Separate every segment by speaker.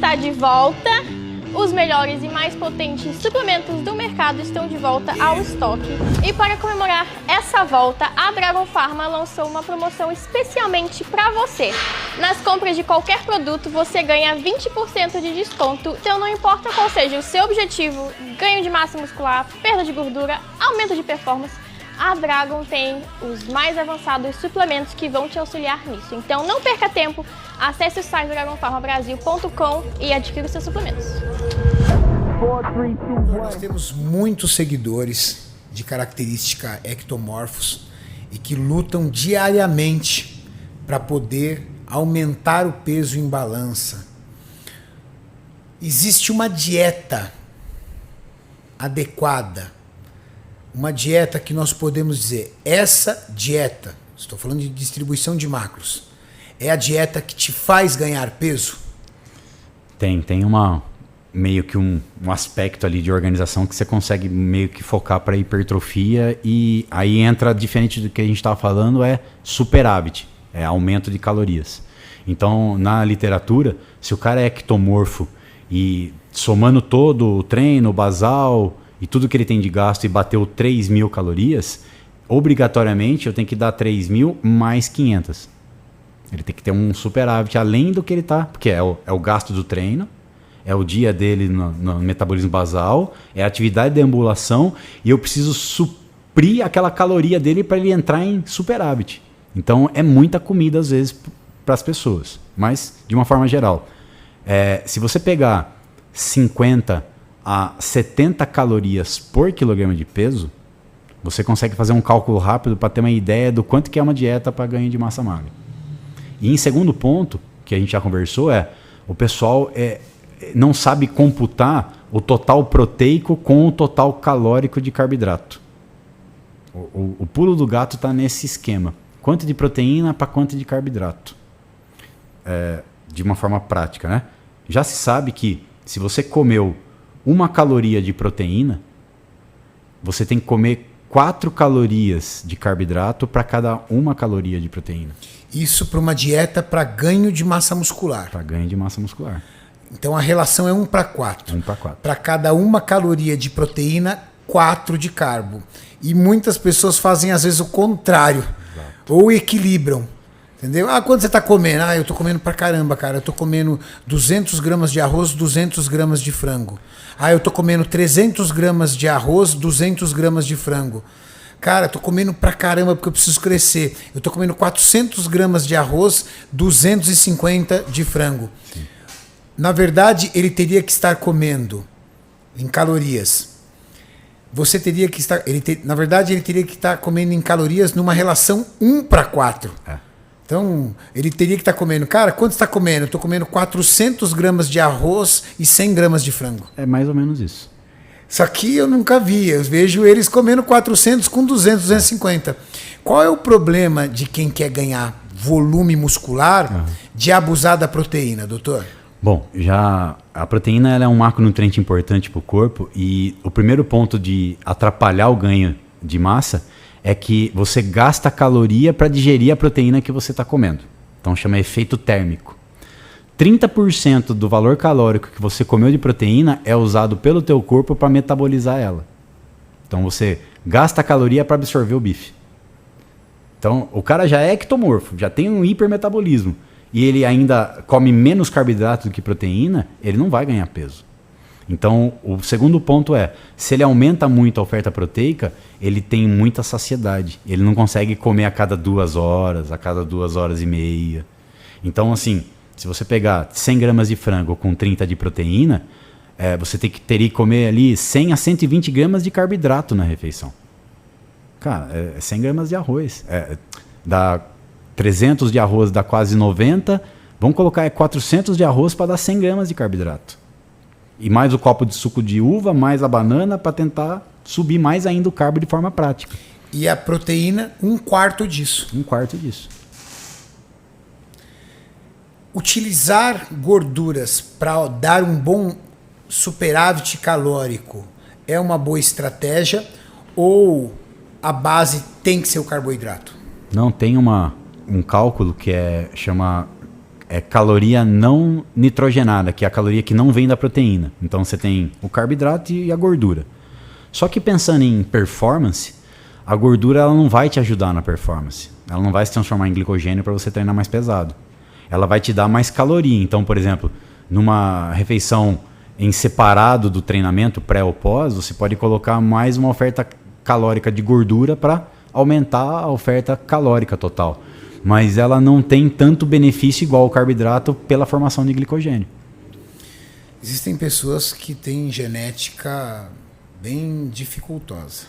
Speaker 1: está de volta. Os melhores e mais potentes suplementos do mercado estão de volta ao estoque. E para comemorar essa volta, a Dragon Pharma lançou uma promoção especialmente para você. Nas compras de qualquer produto, você ganha 20% de desconto. Então não importa qual seja o seu objetivo, ganho de massa muscular, perda de gordura, aumento de performance, a Dragon tem os mais avançados suplementos que vão te auxiliar nisso. Então não perca tempo, acesse o site dragonpharmabrasil.com e adquira os seus suplementos.
Speaker 2: Nós temos muitos seguidores de característica ectomorfos e que lutam diariamente para poder aumentar o peso em balança. Existe uma dieta adequada, uma dieta que nós podemos dizer, essa dieta, estou falando de distribuição de macros, é a dieta que te faz ganhar peso?
Speaker 3: Tem meio que um aspecto ali de organização que você consegue meio que focar para hipertrofia, e aí entra, diferente do que a gente estava falando, é superávit, é aumento de calorias. Então, na literatura, se o cara é ectomorfo e somando todo o treino, o basal e tudo que ele tem de gasto e bateu 3.000 calorias, obrigatoriamente eu tenho que dar 3.000 mais 500. Ele tem que ter um superávit além do que ele está, porque é o gasto do treino, é o dia dele no metabolismo basal, é a atividade de ambulação, e eu preciso suprir aquela caloria dele para ele entrar em superávit. Então é muita comida às vezes para as pessoas, mas de uma forma geral. Se você pegar 50 a 70 calorias por quilograma de peso, você consegue fazer um cálculo rápido para ter uma ideia do quanto que é uma dieta para ganho de massa magra. E em segundo ponto, que a gente já conversou, o pessoal não sabe computar o total proteico com o total calórico de carboidrato. O pulo do gato está nesse esquema. Quanto de proteína para quanto de carboidrato. De uma forma prática, né? Já se sabe que se você comeu 1 caloria de proteína, você tem que comer 4 calorias de carboidrato para cada 1 caloria de proteína.
Speaker 2: Isso para uma dieta para ganho de massa muscular.
Speaker 3: Para ganho de massa muscular.
Speaker 2: Então a relação é 1 para 4.
Speaker 3: 1 para 4.
Speaker 2: Para cada 1 caloria de proteína, 4 de carbo. E muitas pessoas fazem às vezes o contrário. Exato. Ou equilibram. Entendeu? Quando você está comendo? Eu estou comendo pra caramba, cara. Eu estou comendo 200 gramas de arroz, 200 gramas de frango. Eu estou comendo 300 gramas de arroz, 200 gramas de frango. Cara, eu estou comendo pra caramba porque eu preciso crescer. Eu estou comendo 400 gramas de arroz, 250 de frango. Sim. Na verdade, ele teria que estar comendo em calorias. Você teria que estar... Na verdade, ele teria que estar comendo em calorias numa relação 1 para 4. Então, ele teria que estar comendo... Cara, quanto você está comendo? Eu estou comendo 400 gramas de arroz e 100 gramas de frango.
Speaker 3: É mais ou menos isso.
Speaker 2: Isso aqui eu nunca vi. Eu vejo eles comendo 400 com 200, 250. Qual é o problema de quem quer ganhar volume muscular de abusar da proteína, doutor?
Speaker 3: Bom, já a proteína ela é um macronutriente importante para o corpo, e o primeiro ponto de atrapalhar o ganho de massa é que você gasta caloria para digerir a proteína que você está comendo. Então chama efeito térmico. 30% do valor calórico que você comeu de proteína é usado pelo teu corpo para metabolizar ela. Então você gasta caloria para absorver o bife. Então o cara já é ectomorfo, já tem um hipermetabolismo, e ele ainda come menos carboidrato do que proteína, ele não vai ganhar peso. Então, o segundo ponto se ele aumenta muito a oferta proteica, ele tem muita saciedade. Ele não consegue comer a cada 2 horas, a cada 2 horas e meia. Então, assim, se você pegar 100 gramas de frango com 30 de proteína, você teria que comer ali 100 a 120 gramas de carboidrato na refeição. Cara, 100 gramas de arroz. Dá 300 de arroz, dá quase 90. Vamos colocar 400 de arroz para dar 100 gramas de carboidrato. E mais o copo de suco de uva, mais a banana, para tentar subir mais ainda o carbo de forma prática.
Speaker 2: E a proteína, 1/4 disso.
Speaker 3: 1/4 disso.
Speaker 2: Utilizar gorduras para dar um bom superávit calórico é uma boa estratégia, ou a base tem que ser o carboidrato?
Speaker 3: Não, tem um cálculo que chama é caloria não nitrogenada, que é a caloria que não vem da proteína. Então você tem o carboidrato e a gordura. Só que pensando em performance, a gordura ela não vai te ajudar na performance. Ela não vai se transformar em glicogênio para você treinar mais pesado. Ela vai te dar mais caloria. Então, por exemplo, numa refeição em separado do treinamento, pré ou pós, você pode colocar mais uma oferta calórica de gordura para aumentar a oferta calórica total. Mas ela não tem tanto benefício igual o carboidrato pela formação de glicogênio.
Speaker 2: Existem pessoas que têm genética bem dificultosa.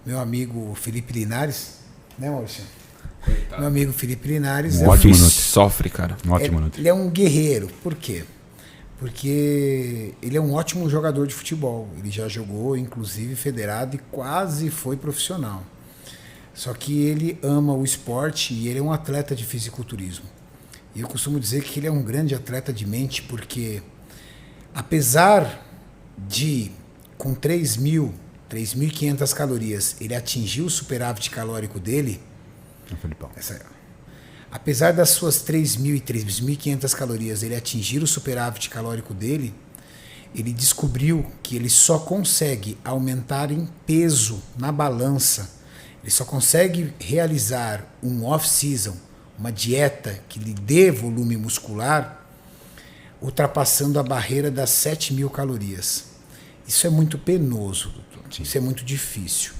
Speaker 2: Meu amigo Felipe Linares, né, Maurício? Coitado. Meu amigo Felipe Linares
Speaker 4: sofre, cara.
Speaker 3: Um ótimo minuto.
Speaker 2: Ele é um guerreiro. Por quê? Porque ele é um ótimo jogador de futebol. Ele já jogou, inclusive, federado e quase foi profissional. Só que ele ama o esporte e ele é um atleta de fisiculturismo. E eu costumo dizer que ele é um grande atleta de mente porque, apesar de, com 3.500 calorias, ele atingir o superávit calórico dele, apesar das suas 3.000 e 3.500 calorias, ele atingir o superávit calórico dele, ele descobriu que ele só consegue aumentar em peso na balança. Ele só consegue realizar um off-season, uma dieta que lhe dê volume muscular, ultrapassando a barreira das 7.000 calorias. Isso é muito penoso, doutor. Sim. Isso é muito difícil.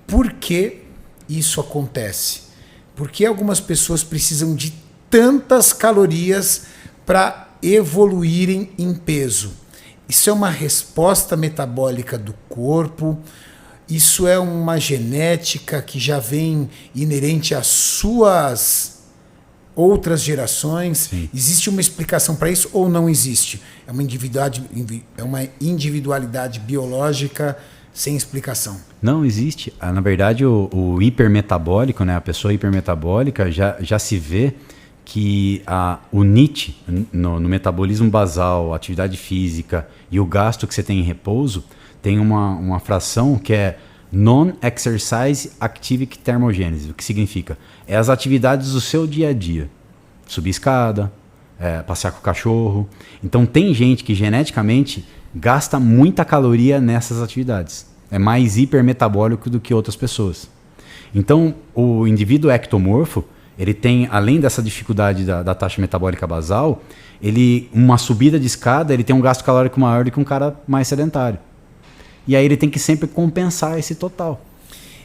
Speaker 2: Por que isso acontece? Porque algumas pessoas precisam de tantas calorias para evoluírem em peso. Isso é uma resposta metabólica do corpo. Isso é uma genética que já vem inerente às suas outras gerações. Sim. Existe uma explicação para isso ou não existe? É uma individualidade biológica sem explicação.
Speaker 3: Não existe. Na verdade, o hipermetabólico, né, a pessoa hipermetabólica, já se vê que o NEAT, no metabolismo basal, atividade física e o gasto que você tem em repouso, tem uma fração que é Non-Exercise Activity Thermogenesis. O que significa? É as atividades do seu dia a dia. Subir escada, passear com o cachorro. Então tem gente que geneticamente gasta muita caloria nessas atividades. É mais hipermetabólico do que outras pessoas. Então o indivíduo ectomorfo, ele tem, além dessa dificuldade da taxa metabólica basal, uma subida de escada, ele tem um gasto calórico maior do que um cara mais sedentário. E aí ele tem que sempre compensar esse total.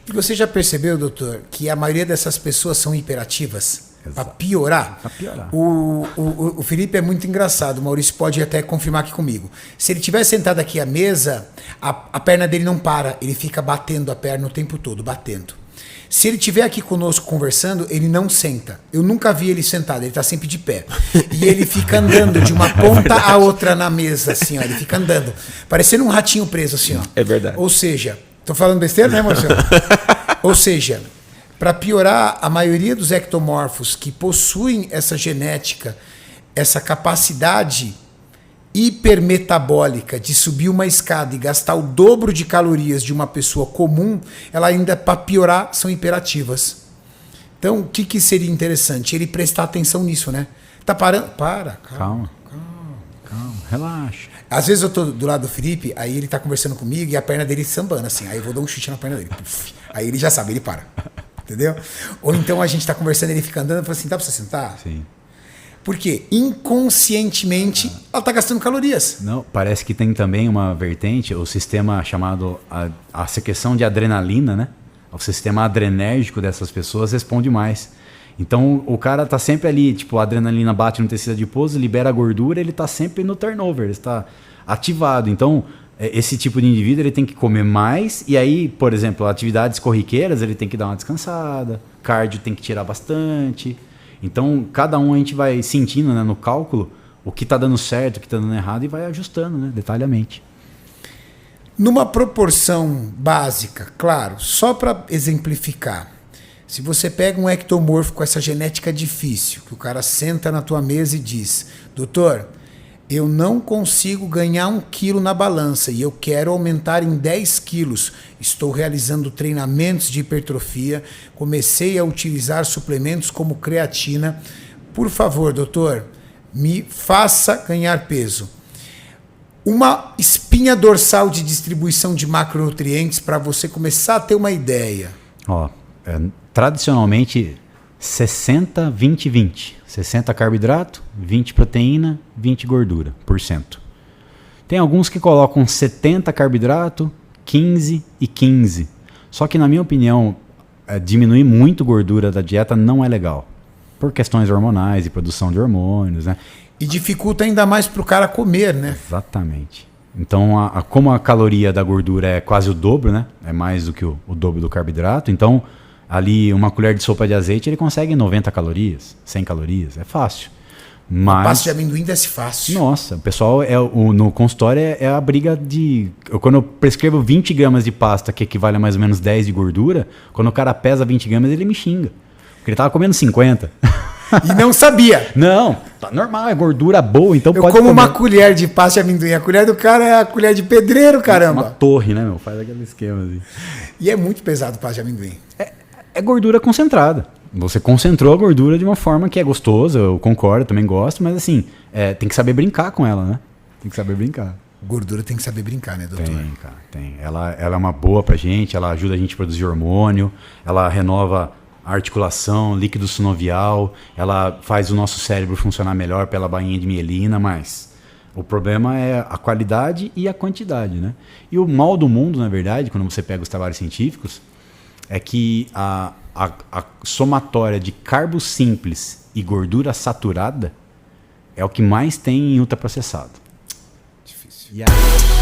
Speaker 2: E você já percebeu, doutor, que a maioria dessas pessoas são hiperativas? Para piorar?
Speaker 3: Para piorar.
Speaker 2: O Felipe é muito engraçado, o Maurício pode até confirmar aqui comigo. Se ele estiver sentado aqui à mesa, a perna dele não para, ele fica batendo a perna o tempo todo, batendo. Se ele estiver aqui conosco conversando, ele não senta. Eu nunca vi ele sentado, ele está sempre de pé. E ele fica andando de uma ponta a outra na mesa, assim, ó. Ele fica andando, parecendo um ratinho preso, assim, ó.
Speaker 4: É verdade.
Speaker 2: Ou seja, tô falando besteira, né, Marcelo? Ou seja, para piorar, a maioria dos ectomorfos que possuem essa genética, essa capacidade hipermetabólica de subir uma escada e gastar o dobro de calorias de uma pessoa comum, ela ainda, para piorar, são hiperativas. Então, o que seria interessante? Ele prestar atenção nisso, né? Tá parando? Calma,
Speaker 3: relaxa.
Speaker 2: Às vezes eu tô do lado do Felipe, aí ele tá conversando comigo e a perna dele sambando, assim. Aí eu vou dar um chute na perna dele. Aí ele já sabe, ele para. Entendeu? Ou então a gente tá conversando, ele fica andando e fala assim, dá pra você sentar?
Speaker 3: Sim.
Speaker 2: Porque inconscientemente ela está gastando calorias.
Speaker 3: Não, parece que tem também uma vertente, o sistema chamado a secreção de adrenalina, né? O sistema adrenérgico dessas pessoas responde mais. Então o cara tá sempre ali, tipo, a adrenalina bate no tecido adiposo, libera a gordura, ele tá sempre no turnover, ele está ativado. Então esse tipo de indivíduo ele tem que comer mais e aí, por exemplo, atividades corriqueiras ele tem que dar uma descansada, cardio tem que tirar bastante. Então, cada um a gente vai sentindo, né, no cálculo o que está dando certo, o que está dando errado e vai ajustando, né, detalhadamente.
Speaker 2: Numa proporção básica, claro, só para exemplificar. Se você pega um ectomorfo com essa genética difícil, que o cara senta na tua mesa e diz, doutor, eu não consigo ganhar 1 quilo na balança e eu quero aumentar em 10 quilos. Estou realizando treinamentos de hipertrofia, comecei a utilizar suplementos como creatina Por favor, doutor, me faça ganhar peso. Uma espinha dorsal de distribuição de macronutrientes para você começar a ter uma ideia.
Speaker 3: Ó, tradicionalmente 60, 20, 20. 60 carboidrato, 20 proteína, 20 gordura por cento. Tem alguns que colocam 70 carboidrato, 15 e 15. Só que, na minha opinião, diminuir muito gordura da dieta não é legal. Por questões hormonais e produção de hormônios, né?
Speaker 2: E dificulta ainda mais para o cara comer, né?
Speaker 3: Exatamente. Então, como a caloria da gordura é quase o dobro, né? É mais do que o dobro do carboidrato. Então, ali uma colher de sopa de azeite, ele consegue 90 calorias, 100 calorias. É fácil. Mas...
Speaker 2: pasta de amendoim desce fácil.
Speaker 3: Nossa, o pessoal no consultório é a briga de... Quando eu prescrevo 20 gramas de pasta, que equivale a mais ou menos 10 de gordura, quando o cara pesa 20 gramas, ele me xinga. Porque ele tava comendo 50.
Speaker 2: E não sabia.
Speaker 3: Não, tá normal, é gordura boa, então
Speaker 2: eu
Speaker 3: pode
Speaker 2: como
Speaker 3: comer.
Speaker 2: uma colher de pasta de amendoim. A colher do cara é a colher de pedreiro, caramba.
Speaker 3: Uma torre, né, meu? Faz aquele esquema assim.
Speaker 2: E é muito pesado pasta de amendoim.
Speaker 3: É gordura concentrada. Você concentrou a gordura de uma forma que é gostosa, eu concordo, também gosto, mas assim, tem que saber brincar com ela, né? Tem que saber brincar.
Speaker 2: Gordura tem que saber brincar, né, doutor?
Speaker 3: Tem, cara, tem. Ela é uma boa pra gente, ela ajuda a gente a produzir hormônio, ela renova a articulação, líquido sinovial, ela faz o nosso cérebro funcionar melhor pela bainha de mielina, mas o problema é a qualidade e a quantidade, né? E o mal do mundo, na verdade, quando você pega os trabalhos científicos, é que a somatória de carbo simples e gordura saturada é o que mais tem em ultraprocessado.
Speaker 2: Difícil.
Speaker 3: E aí...